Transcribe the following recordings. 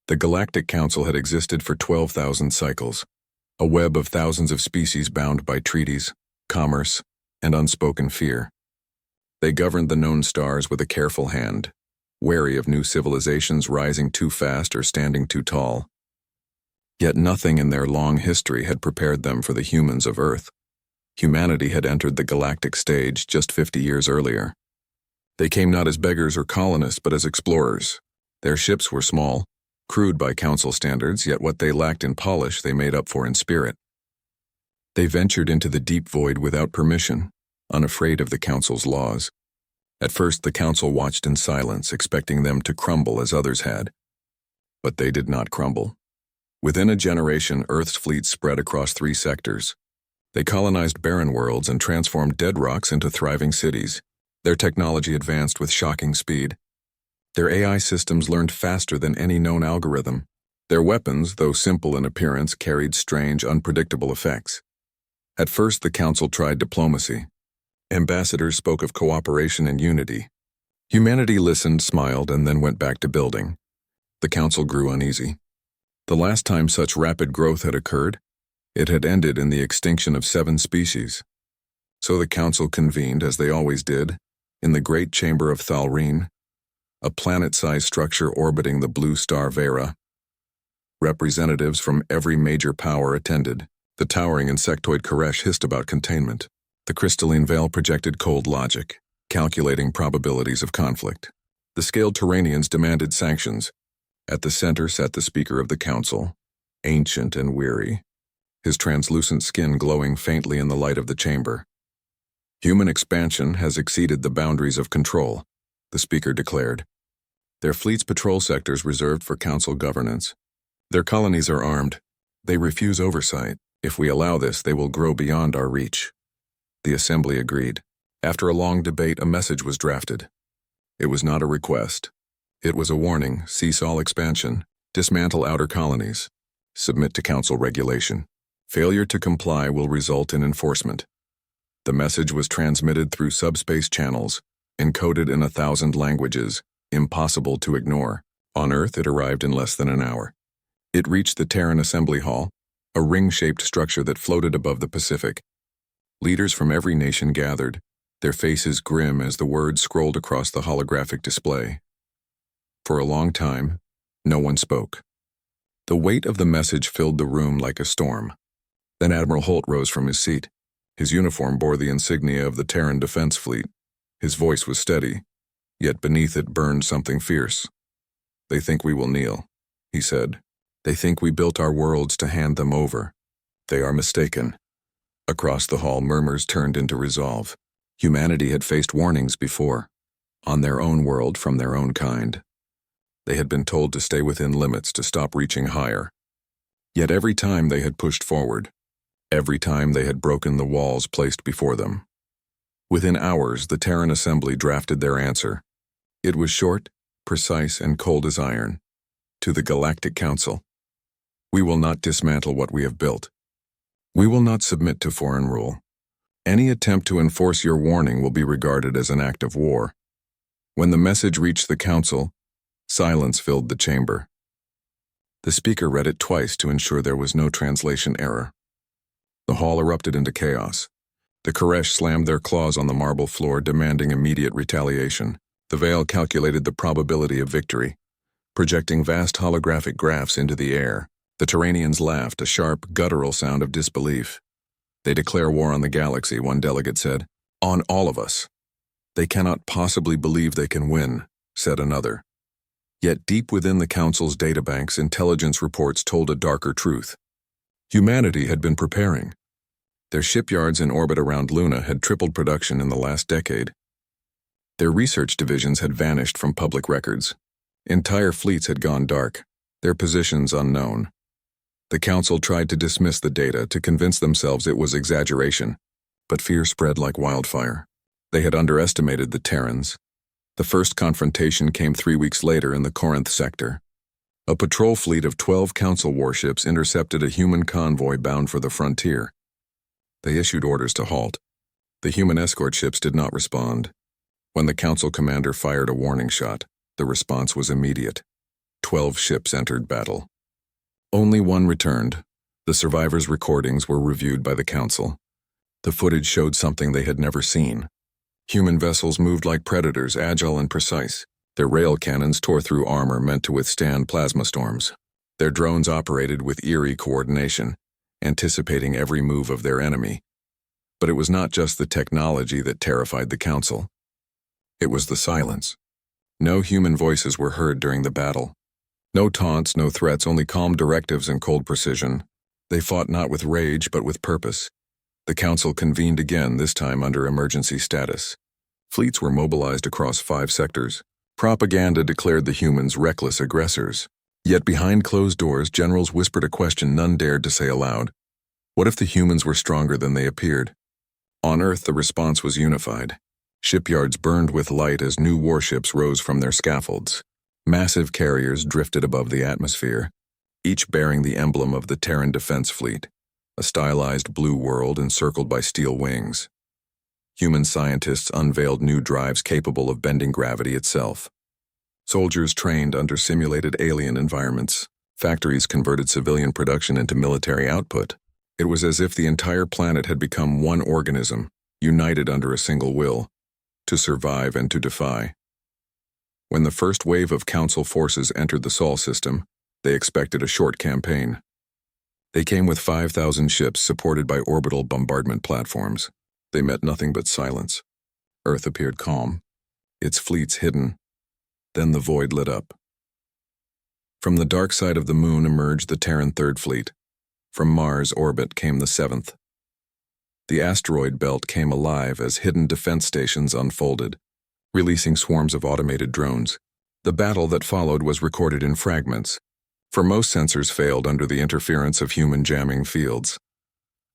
The Galactic Council had existed for 12,000 cycles, a web of thousands of species bound by treaties, commerce, and unspoken fear. They governed the known stars with a careful hand, wary of new civilizations rising too fast or standing too tall. Yet nothing in their long history had prepared them for the humans of Earth. Humanity had entered the galactic stage just 50 years earlier. They came not as beggars or colonists, but as explorers. Their ships were small, crude by Council standards, yet what they lacked in polish they made up for in spirit. They ventured into the deep void without permission, unafraid of the Council's laws. At first the Council watched in silence, expecting them to crumble as others had. But they did not crumble. Within a generation, Earth's fleet spread across 3 sectors. They colonized barren worlds and transformed dead rocks into thriving cities. Their technology advanced with shocking speed. Their AI systems learned faster than any known algorithm. Their weapons, though simple in appearance, carried strange, unpredictable effects. At first, the Council tried diplomacy. Ambassadors spoke of cooperation and unity. Humanity listened, smiled, and then went back to building. The Council grew uneasy. The last time such rapid growth had occurred, it had ended in the extinction of 7 species. So the Council convened, as they always did, in the Great Chamber of Thalreen, a planet-sized structure orbiting the blue star Vera. Representatives from every major power attended. The towering insectoid Koresh hissed about containment. The crystalline veil projected cold logic, calculating probabilities of conflict. The scaled Terranians demanded sanctions. At the center sat the Speaker of the Council, ancient and weary, his translucent skin glowing faintly in the light of the chamber. Human expansion has exceeded the boundaries of control, the Speaker declared. Their fleet's patrol sectors reserved for Council governance. Their colonies are armed. They refuse oversight. If we allow this, they will grow beyond our reach. The Assembly agreed. After a long debate, a message was drafted. It was not a request. It was a warning: cease all expansion, dismantle outer colonies, submit to Council regulation. Failure to comply will result in enforcement. The message was transmitted through subspace channels, encoded in 1,000 languages, impossible to ignore. On Earth, it arrived in less than an hour. It reached the Terran Assembly Hall, a ring-shaped structure that floated above the Pacific. Leaders from every nation gathered, their faces grim as the words scrolled across the holographic display. For a long time, no one spoke. The weight of the message filled the room like a storm. Then Admiral Holt rose from his seat. His uniform bore the insignia of the Terran Defense Fleet. His voice was steady, yet beneath it burned something fierce. "They think we will kneel," he said. "They think we built our worlds to hand them over. They are mistaken." Across the hall, murmurs turned into resolve. Humanity had faced warnings before, on their own world from their own kind. They had been told to stay within limits, to stop reaching higher. Yet every time they had pushed forward, every time they had broken the walls placed before them. Within hours, the Terran Assembly drafted their answer. It was short, precise, and cold as iron. To the Galactic Council: "We will not dismantle what we have built. We will not submit to foreign rule. Any attempt to enforce your warning will be regarded as an act of war." When the message reached the Council, silence filled the chamber. The Speaker read it twice to ensure there was no translation error. The hall erupted into chaos. The Koresh slammed their claws on the marble floor, demanding immediate retaliation. The veil calculated the probability of victory, projecting vast holographic graphs into the air. The Terranians laughed, a sharp, guttural sound of disbelief. "They declare war on the galaxy," one delegate said. "On all of us." "They cannot possibly believe they can win," said another. Yet deep within the Council's databanks, intelligence reports told a darker truth. Humanity had been preparing. Their shipyards in orbit around Luna had tripled production in the last decade. Their research divisions had vanished from public records. Entire fleets had gone dark, their positions unknown. The Council tried to dismiss the data, to convince themselves it was exaggeration, but fear spread like wildfire. They had underestimated the Terrans. The first confrontation came 3 weeks later in the Corinth sector. A patrol fleet of 12 Council warships intercepted a human convoy bound for the frontier. They issued orders to halt. The human escort ships did not respond. When the Council commander fired a warning shot, the response was immediate. 12 ships entered battle. Only one returned. The survivors' recordings were reviewed by the Council. The footage showed something they had never seen. Human vessels moved like predators, agile and precise. Their rail cannons tore through armor meant to withstand plasma storms. Their drones operated with eerie coordination, anticipating every move of their enemy. But it was not just the technology that terrified the Council. It was the silence. No human voices were heard during the battle. No taunts, no threats, only calm directives and cold precision. They fought not with rage, but with purpose. The Council convened again, this time under emergency status. Fleets were mobilized across 5 sectors. Propaganda declared the humans reckless aggressors. Yet behind closed doors, generals whispered a question none dared to say aloud. What if the humans were stronger than they appeared? On Earth, the response was unified. Shipyards burned with light as new warships rose from their scaffolds. Massive carriers drifted above the atmosphere, each bearing the emblem of the Terran Defense Fleet, a stylized blue world encircled by steel wings. Human scientists unveiled new drives capable of bending gravity itself. Soldiers trained under simulated alien environments. Factories converted civilian production into military output. It was as if the entire planet had become one organism, united under a single will, to survive and to defy. When the first wave of Council forces entered the Sol system, they expected a short campaign. They came with 5,000 ships supported by orbital bombardment platforms. They met nothing but silence. Earth appeared calm, its fleets hidden. Then the void lit up. From the dark side of the moon emerged the Terran Third Fleet. From Mars' orbit came the 7th. The asteroid belt came alive as hidden defense stations unfolded, releasing swarms of automated drones. The battle that followed was recorded in fragments, for most sensors failed under the interference of human jamming fields.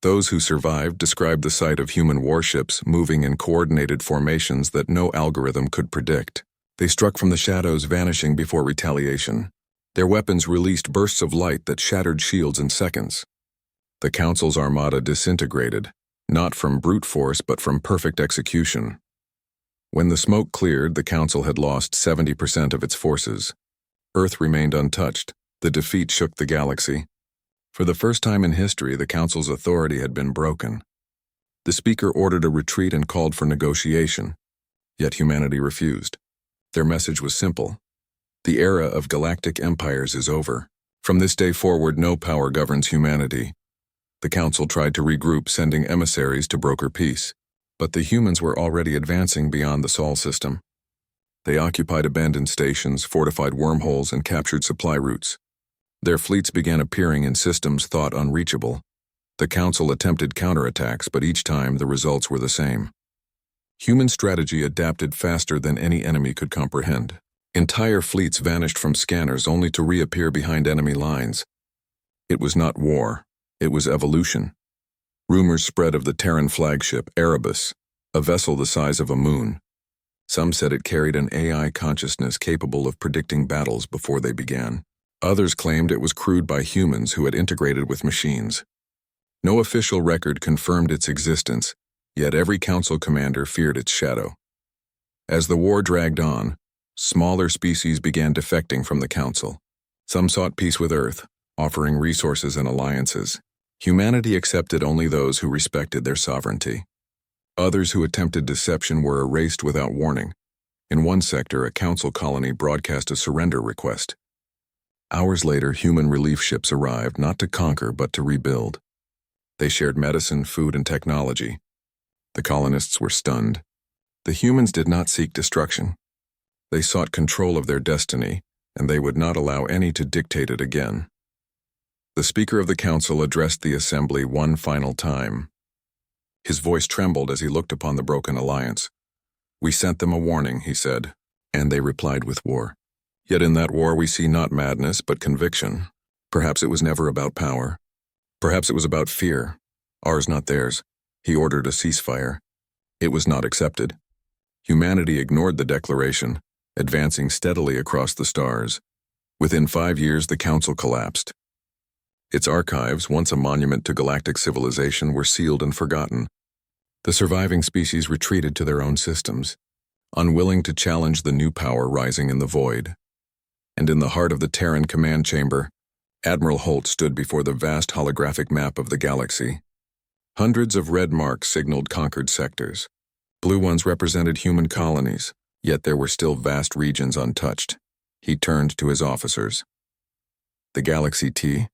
Those who survived described the sight of human warships moving in coordinated formations that no algorithm could predict. They struck from the shadows, vanishing before retaliation. Their weapons released bursts of light that shattered shields in seconds. The Council's armada disintegrated, not from brute force but from perfect execution. When the smoke cleared, the Council had lost 70% of its forces. Earth remained untouched. The defeat shook the galaxy. For the first time in history, the Council's authority had been broken. The Speaker ordered a retreat and called for negotiation, yet humanity refused. Their message was simple. The era of galactic empires is over. From this day forward, no power governs humanity. The Council tried to regroup, sending emissaries to broker peace. But the humans were already advancing beyond the Sol system. They occupied abandoned stations, fortified wormholes, and captured supply routes. Their fleets began appearing in systems thought unreachable. The Council attempted counterattacks, but each time the results were the same. Human strategy adapted faster than any enemy could comprehend. Entire fleets vanished from scanners only to reappear behind enemy lines. It was not war, it was evolution. Rumors spread of the Terran flagship, Erebus, a vessel the size of a moon. Some said it carried an AI consciousness capable of predicting battles before they began. Others claimed it was crewed by humans who had integrated with machines. No official record confirmed its existence, yet every Council commander feared its shadow. As the war dragged on, smaller species began defecting from the Council. Some sought peace with Earth, offering resources and alliances. Humanity accepted only those who respected their sovereignty. Others who attempted deception were erased without warning. In one sector, a Council colony broadcast a surrender request. Hours later, human relief ships arrived, not to conquer but to rebuild. They shared medicine, food, and technology. The colonists were stunned. The humans did not seek destruction. They sought control of their destiny, and they would not allow any to dictate it again. The Speaker of the Council addressed the assembly one final time. His voice trembled as he looked upon the broken alliance. "We sent them a warning," he said, "and they replied with war. Yet in that war we see not madness but conviction. Perhaps it was never about power. Perhaps it was about fear. Ours, not theirs." He ordered a ceasefire. It was not accepted. Humanity ignored the declaration, advancing steadily across the stars. Within 5 years, the Council collapsed. Its archives, once a monument to galactic civilization, were sealed and forgotten. The surviving species retreated to their own systems, unwilling to challenge the new power rising in the void. And in the heart of the Terran command chamber, Admiral Holt stood before the vast holographic map of the galaxy. Hundreds of red marks signaled conquered sectors. Blue ones represented human colonies, yet there were still vast regions untouched. He turned to his officers. The Galaxy T,